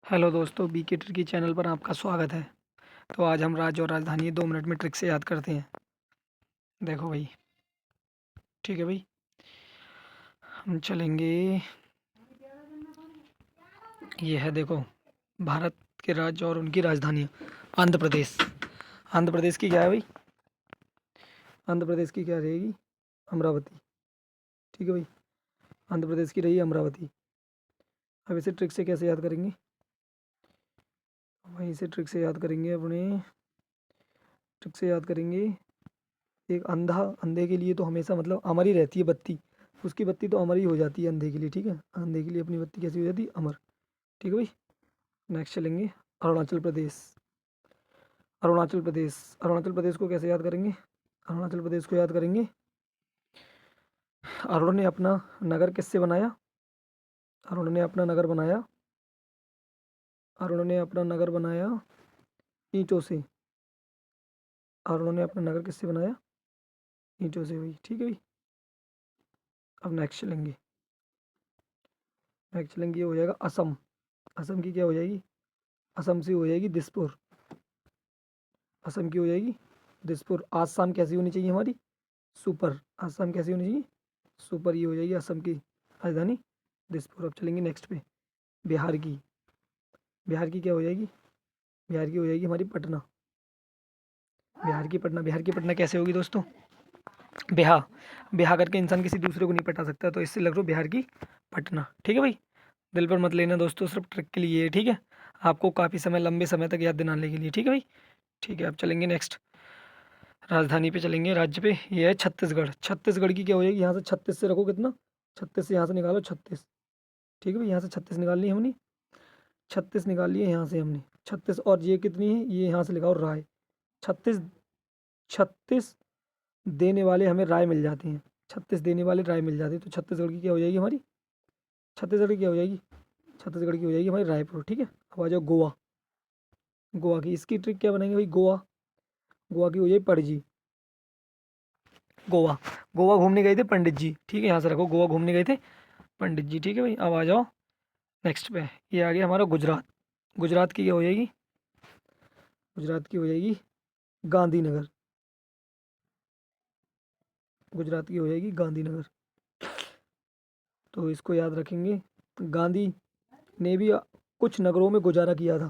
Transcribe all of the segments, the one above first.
Hello दोस्तों, BK tricky channel पर आपका स्वागत है। तो आज हम राज्य और राजधानी 2 मिनट में ट्रिक से याद करते हैं। देखो भाई, ठीक है भाई। हम चलेंगे। ये है, देखो, भारत के राज्य और उनकी राजधानियाँ। आंध्र प्रदेश। आंध्र प्रदेश की क्या है भाई? आंध्र प्रदेश की क्या रहेगी? अमरावती। ठीक है भाई, आंध्र प्रदेश की रही अमरावती। अब इसे ट्रिक से कैसे याद करेंगे? भाई इसे ट्रिक से याद करेंगे अपने। ट्रिक से याद करेंगे। एक अंधा, अंधे के लिए तो हमेशा मतलब अमर ही रहती है बत्ती। उसकी बत्ती तो अमर ही हो जाती है अंधे के लिए। ठीक है, अंधे के लिए अपनी बत्ती कैसी हो जाती है? अमर। ठीक है भाई। नेक्स्ट चलेंगे। अरुणाचल प्रदेश। अरुणाचल प्रदेश। अरुणाचल प्रदेश को कैसे याद करेंगे? अरुणाचल प्रदेश को याद करेंगे। अरुण ने अपना नगर किससे बनाया? अरुण ने अपना नगर बनाया। अरुण ने अपना नगर बनाया ईंटों से। अरुण ने अपना नगर किससे बनाया? ईंटों से भाई। ठीक है भाई। अब नेक्स्ट चलेंगे। नेक्स्ट चलेंगे, ये हो जाएगा असम। असम की क्या हो जाएगी? असम से हो जाएगी दिसपुर। असम की हो जाएगी दिसपुर। आसाम कैसी होनी चाहिए हमारी? सुपर। आसाम कैसी होनी चाहिए? सुपर। ये हो जाएगी असम की राजधानी दिसपुर। अब चलेंगे नेक्स्ट पे। बिहार की। बिहार की क्या हो जाएगी? बिहार की हो जाएगी हमारी पटना। बिहार की पटना। बिहार की पटना कैसे होगी दोस्तों? बिहा। बिहा करके इंसान किसी दूसरे को नहीं पटा सकता, तो इससे लग रहा बिहार की पटना। ठीक है भाई। दिल पर मत लेना दोस्तों, सिर्फ ट्रिक के लिए है। ठीक है, आपको काफ़ी समय, लंबे समय तक याद दिलाने के लिए। ठीक है भाई। ठीक है, अब चलेंगे नेक्स्ट। राजधानी पे चलेंगे, राज्य पे। ये है छत्तीसगढ़। छत्तीसगढ़ की क्या हो जाएगी? यहाँ से 36 से रखो कितना? 36 से यहाँ से निकालो 36। ठीक है भाई, यहाँ से 36 निकाल ली हमने। 36 निकाल लिए यहाँ से हमने 36। और ये कितनी है? ये यहाँ से लगाओ राय। 36। 36 देने वाले हमें राय मिल जाते हैं। 36 देने वाले राय मिल जाते हैं, तो छत्तीसगढ़ की क्या हो जाएगी हमारी? छत्तीसगढ़ की क्या हो जाएगी? छत्तीसगढ़ की हो जाएगी हमारी रायपुर। ठीक है, अब आ जाओ गोवा। गोवा की, इसकी ट्रिक क्या बनाएंगे भाई? गोवा। गोवा की हो जाएगी पणजी। गोवा। गोवा घूमने गए थे पंडित जी। ठीक है, यहाँ से रखो, गोवा घूमने गए थे पंडित जी। ठीक है भाई, अब आ जाओ नेक्स्ट पे। ये आ गया हमारा गुजरात। गुजरात की क्या हो जाएगी? गुजरात की हो जाएगी गांधीनगर। गुजरात की हो जाएगी गांधीनगर। तो इसको याद रखेंगे। गांधी ने भी कुछ नगरों में गुजारा किया था।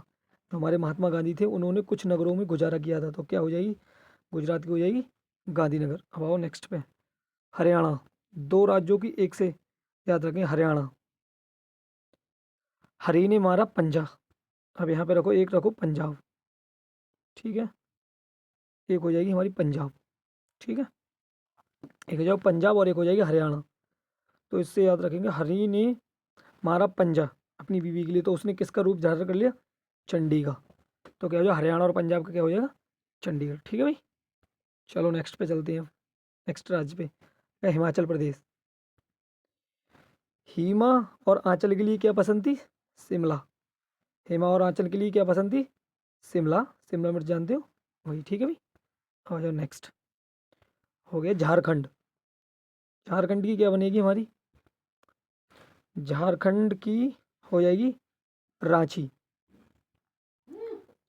जो हमारे महात्मा गांधी थे, उन्होंने कुछ नगरों में गुजारा किया था। तो क्या हो जाएगी? गुजरात की हो जाएगी गांधीनगर। अब आओ नेक्स्ट पे। हरियाणा। दो राज्यों की एक से याद रखें, हरियाणा। हरी ने मारा पंजा। अब यहाँ पे रखो, एक रखो पंजाब। ठीक है, एक हो जाएगी हमारी पंजाब। ठीक है, एक हो जाओ पंजाब और एक हो जाएगी हरियाणा। तो इससे याद रखेंगे, हरी ने मारा पंजा अपनी बीवी के लिए, तो उसने किसका रूप धारण कर लिया? चंडी का। तो क्या हो जाएगा? हरियाणा और पंजाब का क्या हो जाएगा? चंडीगढ़। ठीक है भाई। चलो नेक्स्ट पे चलते हैं। नेक्स्ट राज्य पे है हिमाचल प्रदेश। हिमा और आंचल के लिए क्या पसंद थी? शिमला। हिमा और आंचल के लिए क्या पसंद थी? शिमला। शिमला मिर्च जानते हो? वही। ठीक है भाई। आ जाओ नेक्स्ट। हो गया झारखंड। झारखंड की क्या बनेगी हमारी? झारखंड की हो जाएगी रांची।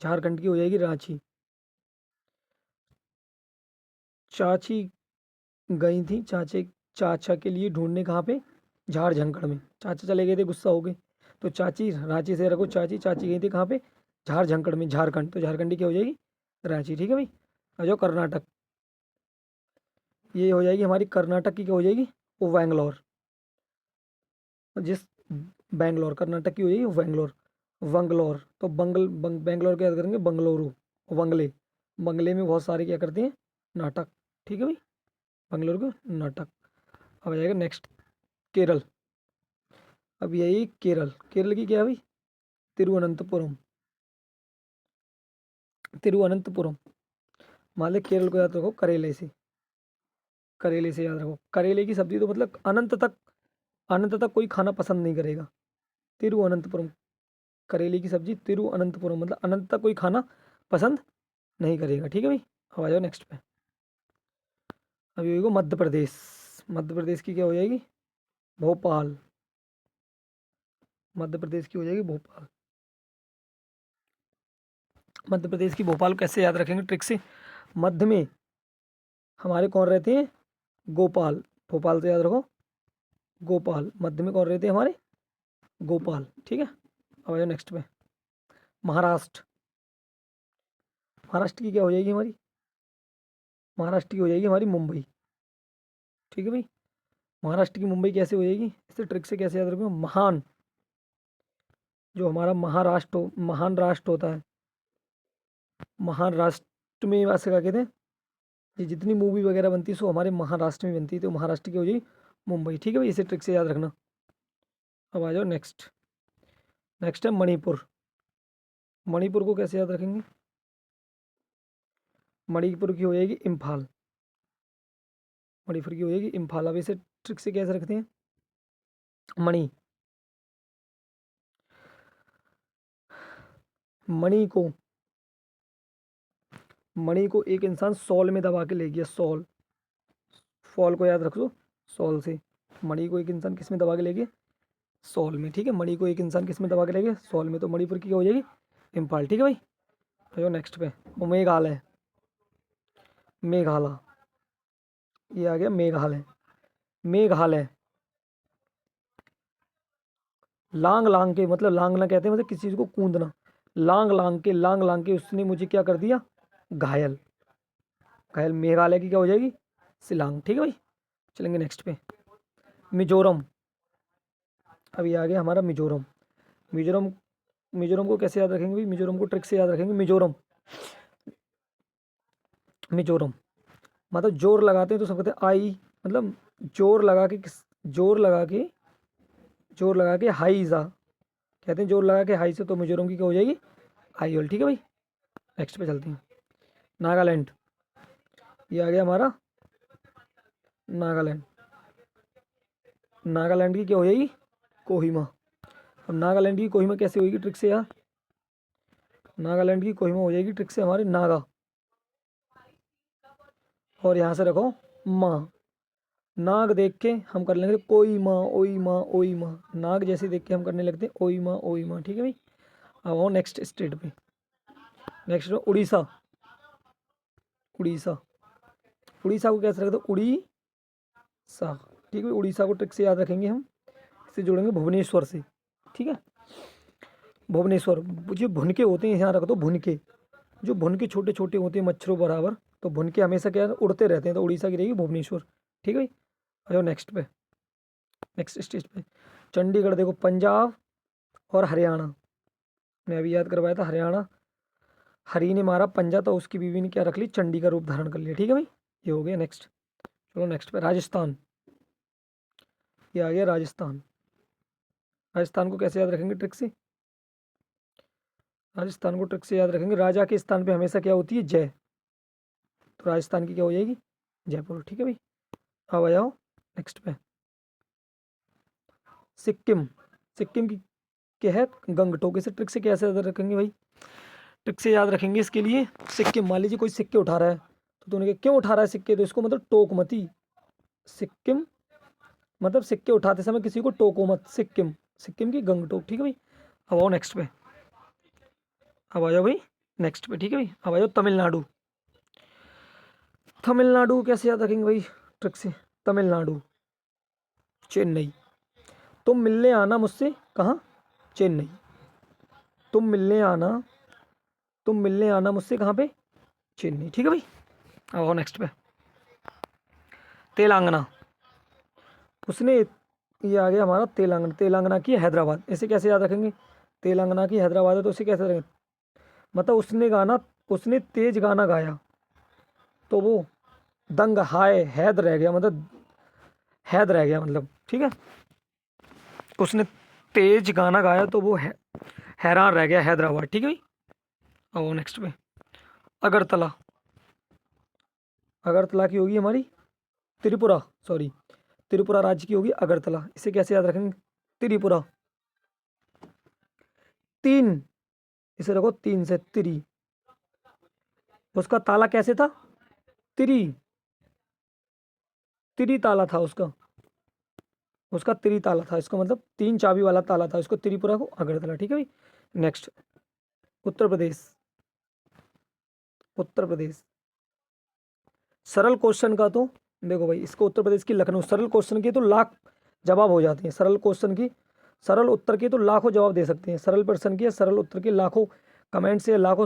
झारखंड की हो जाएगी रांची। चाची गई थी चाचे, चाचा के लिए ढूंढने, कहाँ पे? झाड़ झंकड़ में। चाचा चले गए थे, गुस्सा हो गए, तो चाची, रांची से रखो चाची। चाची गई थी कहाँ पे? झाड़ झंकड़ में, झारखंड। तो झारखंड की क्या हो जाएगी? रांची। ठीक है भाई। आ जाओ कर्नाटक। ये हो जाएगी हमारी कर्नाटक की क्या हो जाएगी? वो बैंगलोर। जिस बैंगलोर, कर्नाटक की हो जाएगी बैंगलोर। वंगलोर। तो बैंगलोर क्या याद करेंगे? बंगलुरु। वंगले। बंगले में बहुत सारे क्या करते हैं? नाटक। ठीक है भाई, बंगलोर को नाटक। अब आ जाएगा नेक्स्ट, केरल। अब यही केरल। केरल की क्या है भाई? तिरुवनंतपुरम। तिरुवनंतपुरम। मान ले केरल को याद रखो करेले से। करेले से याद रखो। करेले की सब्जी तो मतलब अनंत तक, अनंत तक कोई खाना पसंद नहीं करेगा। तिरुवनंतपुरम। करेले की सब्जी तिरुवनंतपुरम, मतलब अनंत तक कोई खाना पसंद नहीं करेगा। ठीक है भाई। अब आ जाओ नेक्स्ट पे। अभी होगा मध्य प्रदेश। मध्य प्रदेश की क्या हो जाएगी? भोपाल। मध्य प्रदेश की हो जाएगी भोपाल। मध्य प्रदेश की भोपाल कैसे याद रखेंगे ट्रिक से? मध्य में हमारे कौन रहते हैं? गोपाल। भोपाल से याद रखो गोपाल। मध्य में कौन रहते हैं हमारे? गोपाल। ठीक है, अब आ जाओ नेक्स्ट पे। महाराष्ट्र। महाराष्ट्र की क्या हो जाएगी हमारी? महाराष्ट्र की हो जाएगी हमारी मुंबई। ठीक है भाई, महाराष्ट्र की मुंबई कैसे हो जाएगी? इसे ट्रिक से कैसे याद रखोगे? महान, जो हमारा महाराष्ट्र महान राष्ट्र होता है, महान राष्ट्र में वैसे क्या कहते हैं, ये जितनी मूवी वगैरह बनती है सो हमारे महाराष्ट्र में बनती है, तो महाराष्ट्र की हो जाएगी मुंबई। ठीक है भाई, इसे ट्रिक से याद रखना। अब आ जाओ नेक्स्ट। नेक्स्ट है मणिपुर। मणिपुर को कैसे याद रखेंगे? मणिपुर की हो जाएगी इम्फाल। मणिपुर की हो जाएगी इम्फाल। अब इसे ट्रिक से कैसे रखते हैं? मणि, मणि को, मणि को एक इंसान सॉल में दबा के ले गया। सॉल, फॉल को याद रखो सॉल से। मणि को एक इंसान किस में दबा के ले गया? सॉल में। ठीक है, मणि को एक इंसान किस में दबा के ले गया? सॉल में। तो मणिपुर की क्या हो जाएगी? इम्फाल। ठीक है भाई, जो नेक्स्ट पे वो मेघालय। मेघालय, ये आ गया मेघालय। मेघालय, लांग लांग के, मतलब लांगना कहते हैं मतलब किसी चीज को कूदना। लांग लांग के, लांग लांग के उसने मुझे क्या कर दिया? घायल। घायल। मेघालय की क्या हो जाएगी? शिलांग। ठीक है भाई, चलेंगे नेक्स्ट पे। मिजोरम। अभी आ गया हमारा मिजोरम। मिजोरम, मिजोरम को कैसे याद रखेंगे भाई? मिजोरम को ट्रिक से याद रखेंगे। मिजोरम, मिजोरम मतलब जोर लगाते हैं तो सब कहते हैं आई, मतलब जोर लगा के जोर लगा के, जोर लगा के हाई जा कहते हैं, जोर लगा के हाई से। तो मिजोरम की क्या हो जाएगी? आईओल। ठीक है भाई, नेक्स्ट पे चलते हैं। नागालैंड, ये आ गया हमारा नागालैंड। नागालैंड की क्या हो जाएगी? कोहिमा। अब नागालैंड की कोहिमा कैसे होगी ट्रिक से यार? नागालैंड की कोहिमा हो जाएगी ट्रिक से हमारे नागा, और यहाँ से रखो माँ। नाग देख के हम कर लेंगे कोई माँ, ओई माँ, ओई माँ। नाग जैसे देख के हम करने लगते हैं ओई माँ, ओई माँ। ठीक है भाई, अब आओ नेक्स्ट स्टेट पे। नेक्स्ट उड़ीसा। उड़ीसा, उड़ीसा को कैसे रखते? उड़ीसा। ठीक है, उड़ीसा को ट्रिक से याद रखेंगे हम, इसे जोड़ेंगे भुवनेश्वर से। ठीक है, भुवनेश्वर। जो भुनके होते हैं यहाँ रख दो, भुनके। जो भुनके छोटे छोटे होते हैं मच्छरों बराबर, तो भुनके हमेशा क्या है? उड़ते रहते हैं। तो उड़ीसा की रहेगी भुवनेश्वर। ठीक है भाई, आ जाओ नेक्स्ट पे, नेक्स्ट स्टेज पे। चंडीगढ़ देखो, पंजाब और हरियाणा। मैं अभी याद करवाया था हरियाणा। हरी ने मारा पंजा तो उसकी बीवी ने क्या रख ली? चंडी का रूप धारण कर लिया। ठीक है भाई, ये हो गया नेक्स्ट। चलो नेक्स्ट पे राजस्थान। ये आ गया राजस्थान। राजस्थान को कैसे याद रखेंगे ट्रिक से? राजस्थान को ट्रिक से याद रखेंगे, राजा के स्थान पे हमेशा क्या होती है? जय। तो राजस्थान की क्या हो जाएगी? जयपुर। ठीक है भाई, अब आ जाओ नेक्स्ट पे। सिक्किम। सिक्किम की क्या है? गंगटोक। इसे ट्रिक से कैसे याद रखेंगे भाई? ट्रिक से याद रखेंगे इसके लिए, सिक्किम मान लीजिए कोई सिक्के उठा रहा है, तो तूने कहा क्यों उठा रहा है सिक्के? तो इसको मतलब टोक मती। सिक्किम मतलब सिक्के उठाते समय किसी को टोको मत। सिक्किम, सिक्किम की गंगटोक। ठीक है भाई, अब आओ नेक्स्ट पे। अब आ जाओ भाई नेक्स्ट पे। ठीक है भाई, अब आ जाओ तमिलनाडु। तमिलनाडु को कैसे याद रखेंगे भाई ट्रिक से? तमिलनाडु, चेन्नई। तुम मिलने आना मुझसे कहाँ? चेन्नई। तुम मिलने आना, तुम मिलने आना मुझसे कहाँ पे? चेन्नई। ठीक है भाई, अब आओ नेक्स्ट पे। तेलंगाना। उसने, ये आ गया हमारा तेलंगाना। तेलंगाना की हैदराबाद। इसे कैसे याद रखेंगे? तेलंगाना की हैदराबाद है तो इसे कैसे रखेंगे? मतलब उसने गाना, उसने तेज गाना गाया तो वो दंग हाय हैद रह गया, मतलब हैद रह गया मतलब। ठीक है, उसने तेज गाना गाया तो वो हैरान रह गया, हैदराबाद। ठीक है भाई, और नेक्स्ट पे अगरतला। अगरतला की होगी हमारी त्रिपुरा, सॉरी, त्रिपुरा राज्य की होगी अगरतला। इसे कैसे याद रखेंगे? त्रिपुरा। तीन, इसे रखो तीन से त्रि। उसका ताला कैसे था? त्रि, त्रि ताला था उसका। उसका त्रि ताला था, इसका मतलब तीन चाबी वाला ताला था। इसको त्रिपुरा को अगरतला। ठीक है भाई, नेक्स्ट उत्तर प्रदेश। उत्तर प्रदेश। सरल क्वेश्चन का तो देखो भाई, इसको उत्तर प्रदेश की लखनऊ, सरल क्वेश्चन की तो लाख जवाब हो जाते हैं, सरल क्वेश्चन की, सरल उत्तर के तो लाखों जवाब दे सकते हैं, सरल प्रश्न के सरल उत्तर के लाखों कमेंट से लाखों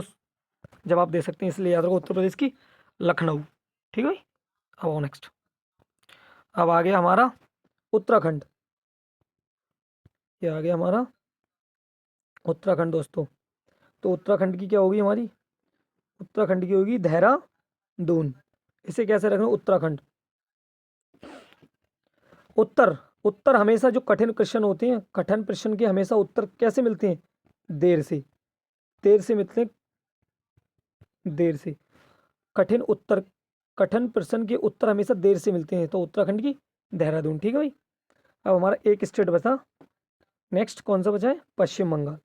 जवाब दे सकते हैं, इसलिए याद रखो उत्तर प्रदेश की लखनऊ। ठीक है भाई। अब आओ नेक्स्ट, अब आ गया हमारा उत्तराखंड। ये आ गया हमारा उत्तराखंड दोस्तों। तो उत्तराखंड की क्या होगी हमारी, उत्तराखंड की होगी देहरादून। इसे कैसे रखना, उत्तराखंड। उत्तर, उत्तर हमेशा जो कठिन क्वेश्चन होते हैं, कठिन प्रश्न के हमेशा उत्तर कैसे मिलते हैं, देर से, देर से मिलते हैं, देर से। कठिन उत्तर, कठिन प्रश्न के उत्तर हमेशा देर से मिलते हैं, तो उत्तराखंड की देहरादून। ठीक है भाई। अब हमारा एक स्टेट बचा, नेक्स्ट कौन सा बचा है, पश्चिम बंगाल।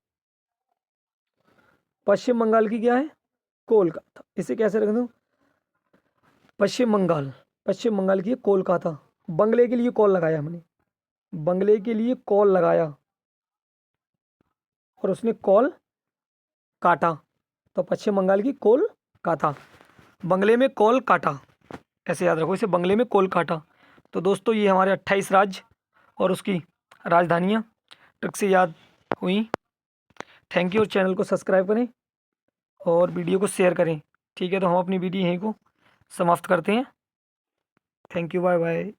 पश्चिम बंगाल की क्या है, कोलकाता। इसे कैसे रख दूं, पश्चिम बंगाल, पश्चिम बंगाल की है कोलकाता। बंगले के लिए कॉल लगाया हमने, बंगले के लिए कॉल लगाया और उसने कॉल काटा, तो पश्चिम बंगाल की कोलकाता। बंगले में कॉल काटा, ऐसे याद रखो इसे, बंगले में कॉल काटा। तो दोस्तों ये हमारे 28 राज्य और उसकी राजधानियाँ ट्रिक से याद हुई। Thank you. और चैनल को सब्सक्राइब करें और वीडियो को शेयर करें। ठीक है, तो हम अपनी वीडियो यहीं को समाप्त करते हैं। Thank you, bye bye.